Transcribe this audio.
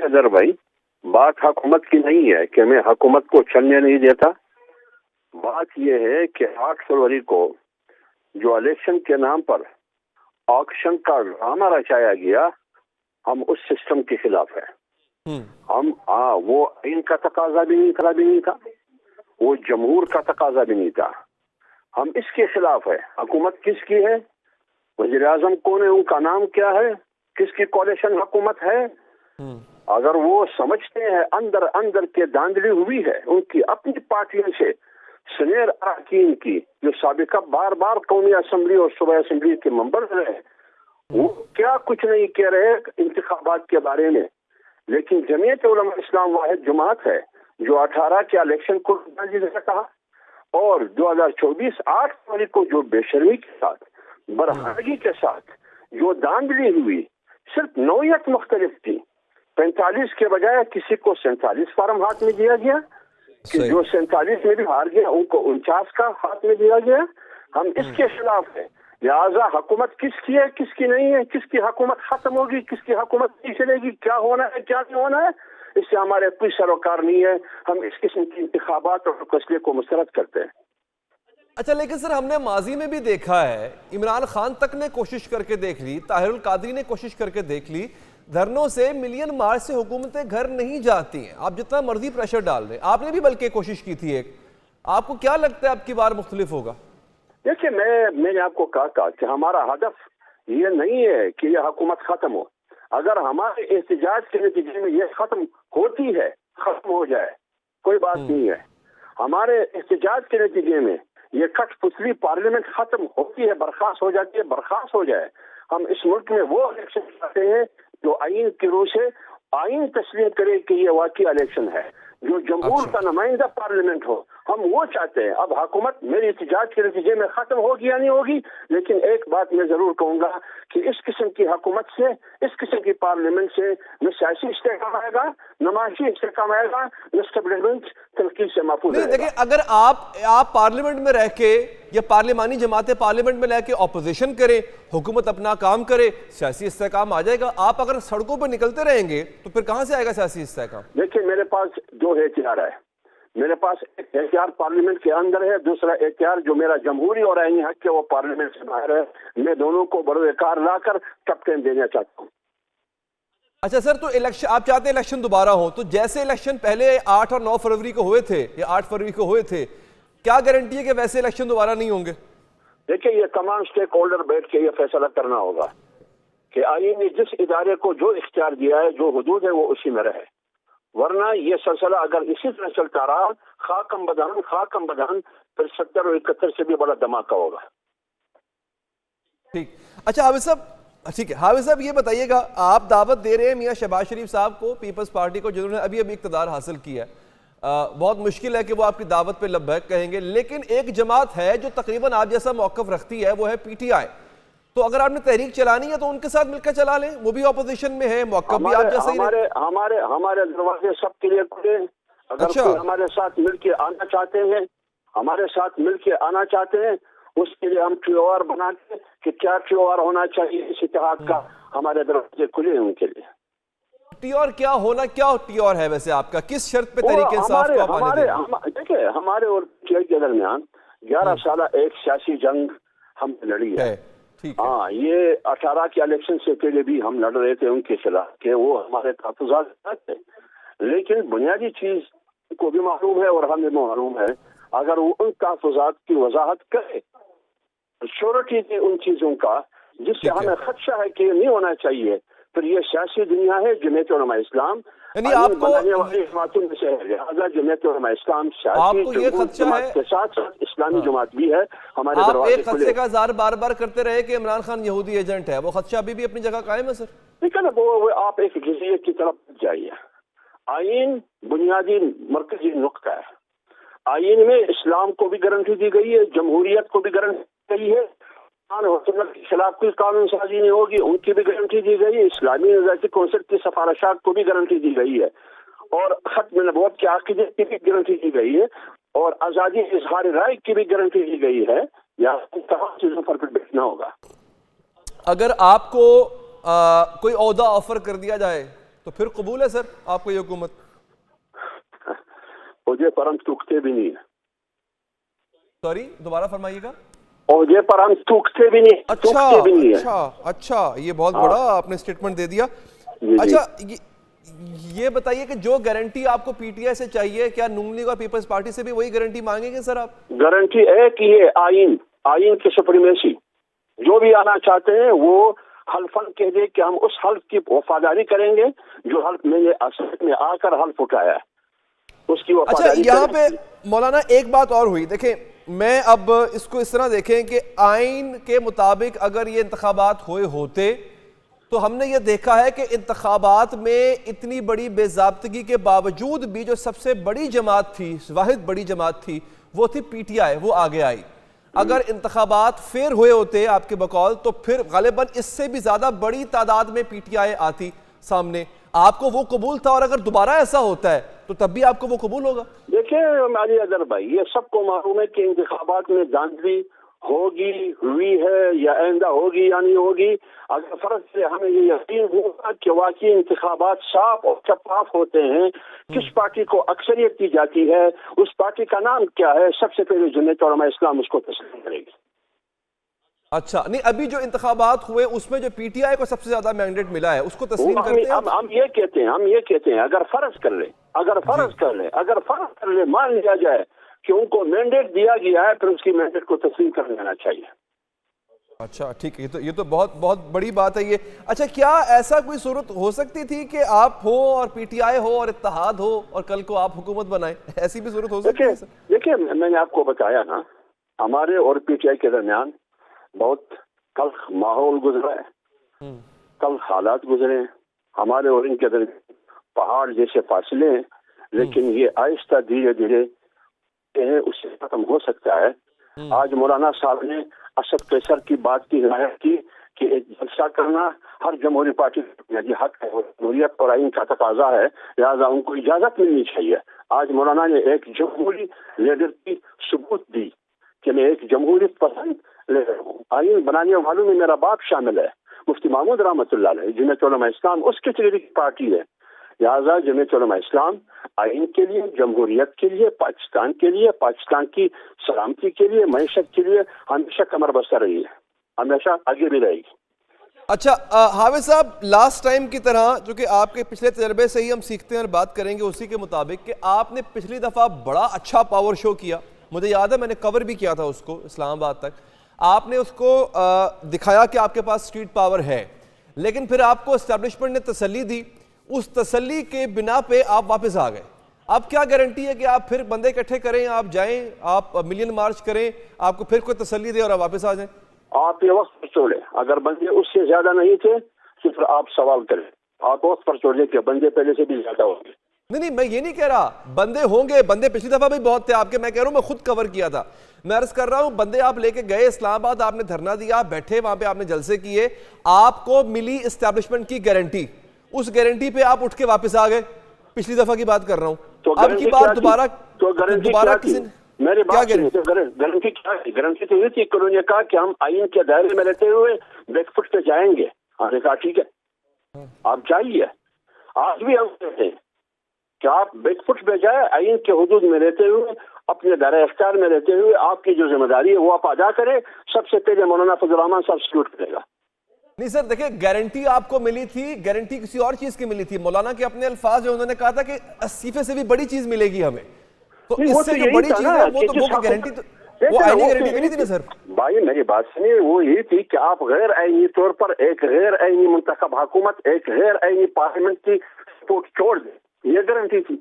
اظہر بھائی، بات حکومت کی نہیں ہے کہ میں حکومت کو چلنے نہیں دیتا. بات یہ ہے کہ 8 فروری کو جو الیکشن کے نام پر آکشن کا ڈرامہ رچایا گیا، ہم اس سسٹم کے خلاف ہیں. ہم وہ آئین کا تقاضا بھی نہیں تھا، وہ جمہور کا تقاضا بھی نہیں تھا. ہم اس کے خلاف ہے. حکومت کس کی ہے، وزیر اعظم کون ہے، ان کا نام کیا ہے، کس کی کولیشن حکومت ہے. اگر وہ سمجھتے ہیں اندر کے دھاندلی ہوئی ہے ان کی اپنی پارٹیوں سے، سینئر اراکین کی جو سابقہ بار قومی اسمبلی اور صوبائی اسمبلی کے ممبر رہے، وہ کیا کچھ نہیں کہہ رہے انتخابات کے بارے میں. لیکن جمعیت علماء اسلام واحد جماعت ہے جو 18 کے الیکشن کو کہا، اور 2024 8 فروری کو جو بے شرمی کے ساتھ، برہنگی کے ساتھ جو دھاندلی ہوئی، صرف نوعیت مختلف تھی. 45 کے بجائے کسی کو 47 فارم ہاتھ میں دیا گیا، کہ جو 47 میں بھی ہار گیا ان کو 49 کا ہاتھ میں دیا گیا. ہم اس کے خلاف ہیں. لہذا حکومت کس کی ہے، کس کی نہیں ہے، کس کی حکومت ختم ہوگی، کس کی حکومت نہیں چلے گی، کیا ہونا ہے کیا نہیں ہونا ہے، اس سے ہمارے کوئی سروکار نہیں ہے. ہم اس قسم کی انتخابات اور فیصلے کو مسترد کرتے ہیں. اچھا، لیکن سر ہم نے ماضی میں بھی دیکھا ہے، عمران خان تک نے کوشش کر کے دیکھ لی، طاہر القادری نے کوشش کر کے دیکھ لی، دھرنوں سے ملین مارچ سے حکومتیں گھر نہیں جاتی ہیں. آپ جتنا مرضی پریشر ڈال دیں، آپ نے بھی بلکہ کوشش کی تھی ایک. آپ کو کیا لگتا ہے اب کی بار مختلف ہوگا؟ دیکھیں، میں نے آپ کو کہا کہ ہمارا ہدف یہ نہیں ہے کہ یہ حکومت ختم ہو. اگر ہمارے احتجاج کے نتیجے میں یہ ختم ہوتی ہے، ختم ہو جائے، کوئی بات نہیں ہے. ہمارے احتجاج کے نتیجے میں یہ کٹ پتلی پارلیمنٹ ختم ہوتی ہے، برخاست ہو جاتی ہے، برخاست ہو جائے. ہم اس ملک میں وہ الیکشن چاہتے ہیں جو آئین کی روح سے آئین تسلیم کرے کہ یہ واقعی الیکشن ہے، جو جمہور کا نمائندہ پارلیمنٹ ہو. ہم وہ چاہتے ہیں. اب حکومت میری احتجاج کے نتیجے میں ختم ہوگی یا نہیں ہوگی، لیکن ایک بات میں ضرور کہوں گا کہ اس قسم کی حکومت سے، اس قسم کی پارلیمنٹ سے نہ سیاسی استحکام آئے گا، نہ معاشی استحکام آئے گا، نہ اسٹیبلشمنٹ تنقید سے محفوظ رہے گا. دیکھیں، اگر آپ پارلیمنٹ میں رہ کے یا پارلیمانی جماعتیں پارلیمنٹ میں رہ کے اپوزیشن کریں، حکومت اپنا کام کرے، سیاسی استحکام آ جائے گا. آپ اگر سڑکوں پہ نکلتے رہیں گے تو پھر کہاں سے آئے گا سیاسی استحکام؟ دیکھیں، میرے پاس 2 اختیار ہے. میرے پاس ایک اختیار پارلیمنٹ کے اندر ہے، دوسرا اختیار جو میرا جمہوری اور آئینی حق ہے وہ پارلیمنٹ سے باہر ہے. میں دونوں کو بروئے کار لا کر کیپٹن دینا چاہتا ہوں. اچھا سر، تو آپ چاہتے ہیں الیکشن دوبارہ ہو، تو جیسے الیکشن پہلے 8 اور 9 فروری کو ہوئے تھے یا 8 فروری کو ہوئے تھے، کیا گارنٹی ہے کہ ویسے الیکشن دوبارہ نہیں ہوں گے؟ دیکھیں، یہ تمام سٹیک ہولڈر بیٹھ کے یہ فیصلہ کرنا ہوگا کہ آئین نے جس ادارے کو جو اختیار دیا ہے، جو حدود ہے، وہ اسی میں رہے. ورنہ یہ سلسلہ اگر اسی طرح چلتا رہا، خاکم بدہن، پھر 70 اور 71 سے بھی بڑا دھماکہ ہوگا. ٹھیک. اچھا حافظ صاحب، ٹھیک ہے حافظ صاحب، یہ بتائیے گا، آپ دعوت دے رہے ہیں میاں شہباز شریف صاحب کو، پیپلز پارٹی کو، جنہوں نے ابھی اقتدار حاصل کیا ہے. بہت مشکل ہے کہ وہ آپ کی دعوت پہ لبیک کہیں گے، لیکن ایک جماعت ہے جو تقریباً آپ جیسا موقف رکھتی ہے، وہ ہے پی ٹی آئی. تو اگر آپ نے تحریک چلانی ہے تو ان کے ساتھ مل کر چلا لیں، وہ بھی اپوزیشن میں ہے، موقف بھی آپ جیسا ہی ہے. ہمارے دروازے سب کے لیے کھلے. اگر کوئی ہمارے ساتھ مل کے آنا چاہتے ہیں، اس کے لیے ہم ٹیو آر بنا کے کہ کیا ٹیو آر ہونا چاہیے اس اتحاد کا، ہمارے دروازے کھلے ہیں ان کے لیے. ٹی آر کیا ہونا، کیا ٹی آر ہے ویسے آپ کا، کس شرط پہ تحریک انصاف کو آپ آنے دیں گے؟ دیکھیں، ہمارے اور پی ٹی آئی کے درمیان 11 سالہ ایک سیاسی جنگ ہم نے لڑی ہے. ہاں، یہ 18 کے الیکشن سے پہلے بھی ہم لڑ رہے تھے ان کے خلاف کہ وہ ہمارے تحفظات تھے. لیکن بنیادی چیز کو بھی معلوم ہے اور ہمیں معلوم ہے، اگر وہ ان تحفظات کی وضاحت کرے، شیورٹی دے ان چیزوں کا جس سے ہمیں خدشہ ہے کہ یہ نہیں ہونا چاہیے، پھر یہ سیاسی دنیا ہے. جمعیت علماء اسلام بنانے والی جماعتوں میں سے ہے، لہٰذا جمعیت علماء اسلام سیاسی جماعت کے ساتھ ساتھ اسلامی جماعت بھی ہے. ہمارے آپ ایک خدشے کا اظہار بار بار کرتے رہے کہ عمران خان یہودی ایجنٹ ہے، وہ خدشہ ابھی بھی اپنی جگہ قائم ہے سر؟ ٹھیک ہے نا، وہ آپ ایک جزئیے کی طرف جائیے. آئین بنیادی مرکزی نقطہ ہے. آئین میں اسلام کو بھی گارنٹی دی گئی ہے، جمہوریت کو بھی گارنٹی دی گئی ہے، کے خلاف کوئی قانون سازی نہیں ہوگی ان کی بھی گارنٹی دی گئی ہے، اسلامی نظارتی کونسل کی سفارشات کو بھی گارنٹی دی گئی ہے، اور ختم نبوت کے عقیدے کی بھی گارنٹی دی گئی ہے، اور آزادی اظہار رائے کی بھی گارنٹی دی گئی ہے. یا ان تمام چیزوں پر بیٹھنا ہوگا. اگر آپ کو کوئی عہدہ آفر کر دیا جائے تو پھر قبول ہے سر آپ کو یہ حکومت؟ عہدے پر ہم تھوکتے بھی نہیں. سوری دوبارہ فرمائیے گا. عہدے پر ہم تھوکتے بھی نہیں. اچھا یہ بہت بڑا آپ نے سٹیٹمنٹ دے دیا. اچھا یہ بتائیے کہ جو گارنٹی آپ کو پی ٹی آئی سے چاہیے کیا نون لیگ اور پیپلز پارٹی سے بھی وہی گارنٹی مانگیں گے سر آپ؟ گارنٹی ایک ہی ہے, آئین کی سپریمیسی. جو بھی آنا چاہتے ہیں وہ حلفاً کہہ دے کہ ہم اس حلف کی وفاداری کریں گے جو حلف میں نے اسمبلی میں آ کر حلف اٹھایا ہے اس کی وفاداری. اچھا یہاں پہ مولانا ایک بات اور ہوئی, دیکھیں میں اب اس کو اس طرح دیکھیں کہ آئین کے مطابق اگر یہ انتخابات ہوتے تو ہم نے یہ دیکھا ہے کہ انتخابات میں اتنی بڑی بے ضابطگی کے باوجود بھی جو سب سے بڑی جماعت تھی, واحد بڑی جماعت تھی, وہ تھی پی ٹی آئی, وہ آگے آئی. اگر انتخابات فیر ہوئے ہوتے آپ کے بقول تو پھر غالباً اس سے بھی زیادہ بڑی تعداد میں پی ٹی آئی آتی سامنے. آپ کو وہ قبول تھا اور اگر دوبارہ ایسا ہوتا ہے تو تب بھی آپ کو وہ قبول ہوگا؟ دیکھیں ہماری اظہر بھائی, یہ سب کو معلوم ہے کہ انتخابات میں دھاندلی ہوگی, ہوئی ہے یا آئندہ ہوگی یا نہیں ہوگی. اگر فرض سے ہمیں یہ یقین ہوگا کہ واقعی انتخابات صاف اور شفاف ہوتے ہیں, کس پارٹی کو اکثریت دی جاتی ہے, اس پارٹی کا نام کیا ہے, سب سے پہلے جمعیت علماء اسلام اس کو تسلیم کرے گی. اچھا نہیں, ابھی جو انتخابات ہوئے اس میں جو پی ٹی آئی کو سب سے زیادہ مینڈیٹ ملا ہے اس کو تسلیم کرتے ہیں؟ ہم یہ کہتے ہیں اگر فرض کر لے مان لیا جائے کہ ان کو مینڈیٹ دیا گیا ہے پھر اس کی مینڈیٹ کو تسلیم کر لینا چاہیے. اچھا ٹھیک ہے, یہ تو بہت بڑی بات ہے یہ. اچھا کیا ایسا کوئی صورت ہو سکتی تھی کہ آپ ہو اور پی ٹی آئی ہو اور اتحاد ہو اور کل کو آپ حکومت بنائیں, ایسی بھی صورت ہو سکتی ہے؟ دیکھیں میں نے آپ کو بتایا نا, ہمارے اور پی ٹی آئی کے درمیان بہت تلخ ماحول گزرا ہے, تلخ حالات گزرے ہیں. ہمارے اور ان کے درمیان پہاڑ جیسے فاصلے ہیں, لیکن یہ آہستہ دھیرے دھیرے اس سے ختم ہو سکتا ہے. آج مولانا صاحب نے اسد قیصر کی بات کی حمایت کی کہ ایک جلسہ کرنا ہر جمہوری پارٹی کا حق ہے, جمہوریت اور آئین کا تقاضا ہے, لہٰذا ان کو اجازت ملنی چاہیے. آج مولانا نے ایک جمہوری لیڈر کی ثبوت دی کہ میں ایک جمہوریت پسند لیڈر ہوں. آئین بنانے والوں میں میرا باپ شامل ہے, مفتی محمود رحمۃ اللہ علیہ. جمعیت علماء اسلام اس کیٹیگری کی پارٹی ہے, لہٰذا جمعیت علماء اسلام آئین کے لیے, جمہوریت کے لیے, پاکستان کے لیے, پاکستان کی سلامتی کے لیے, معیشت کے لیے ہمیشہ کمر بستہ رہی ہے, ہمیشہ آگے بھی رہے گی. اچھا حافظ صاحب, لاسٹ ٹائم کی طرح جو کہ آپ کے پچھلے تجربے سے ہی ہم سیکھتے ہیں اور بات کریں گے اسی کے مطابق کہ آپ نے پچھلی دفعہ بڑا اچھا پاور شو کیا, مجھے یاد ہے میں نے کور بھی کیا تھا اس کو اسلام آباد تک. آپ نے اس کو دکھایا کہ آپ کے پاس اسٹریٹ پاور ہے, لیکن پھر آپ کو اسٹیبلشمنٹ نے تسلی دی, اس تسلی کے بنا پہ آپ واپس آ گئے. اب کیا گارنٹی ہے کہ آپ پھر بندے اکٹھے کریں, آپ جائیں, آپ ملین مارچ کریں, آپ کو پھر کوئی تسلی دے اور آپ واپس آ جائیں؟ آپ یہ وقت پر چھوڑیں, اگر بندے اس سے زیادہ نہیں تھے تو پھر آپ سوال کریں. آپ وقت پر چھوڑیں کہ بندے پہلے سے بھی زیادہ ہوں گے. نہیں میں یہ نہیں کہہ رہا بندے ہوں گے, بندے پچھلی دفعہ بھی بہت تھے آپ کے, میں کہہ رہا ہوں میں خود کور کیا تھا. میں عرض کر رہا ہوں بندے آپ لے کے گئے اسلام آباد, آپ نے دھرنا دیا, بیٹھے وہاں پہ, آپ نے جلسے کیے, آپ کو ملی اسٹیبلشمنٹ کی گارنٹی, اس گارنٹی پہ آپ اٹھ کے واپس آ گئے. پچھلی دفعہ کی بات کر رہا ہوں, اب کی بات دوبارہ کسی نے میری بات گارنٹی کیا ہے؟ گارنٹی تو یہ تھی کہ انہوں نے کہا کہ ہم آئین کے دائرے میں رہتے ہوئے بیک فٹ پہ جائیں گے. ہم نے کہا ٹھیک ہے آپ جائیے. آج بھی ہم کہتے ہیں کہ آپ بیک فٹ پہ جائیں, آئین کے حدود میں رہتے ہوئے, اپنے دائرہ اختیار میں رہتے ہوئے آپ کی جو ذمہ داری ہے وہ آپ ادا کریں. سب سے پہلے مولانا فضل الرحمان صاحب سلوٹ کرے گا. نہیں سر دیکھیں, گارنٹی آپ کو ملی تھی, گارنٹی کسی اور چیز کی ملی تھی. مولانا کے اپنے الفاظ جو انہوں نے کہا تھا کہ اسیفے سے بھی بڑی چیز ملے گی ہمیں, تو اس سے جو بڑی چیز ہے وہ تو گارنٹی, وہ آئینی گارنٹی نہیں تھی نا سر. بھائی میری بات سنیے, وہ یہی تھی کہ آپ غیر آئینی طور پر ایک غیر آئینی منتخب حکومت, ایک غیر آئینی پارلیمنٹ کی سپورٹ چھوڑ دیں, یہ گارنٹی تھی.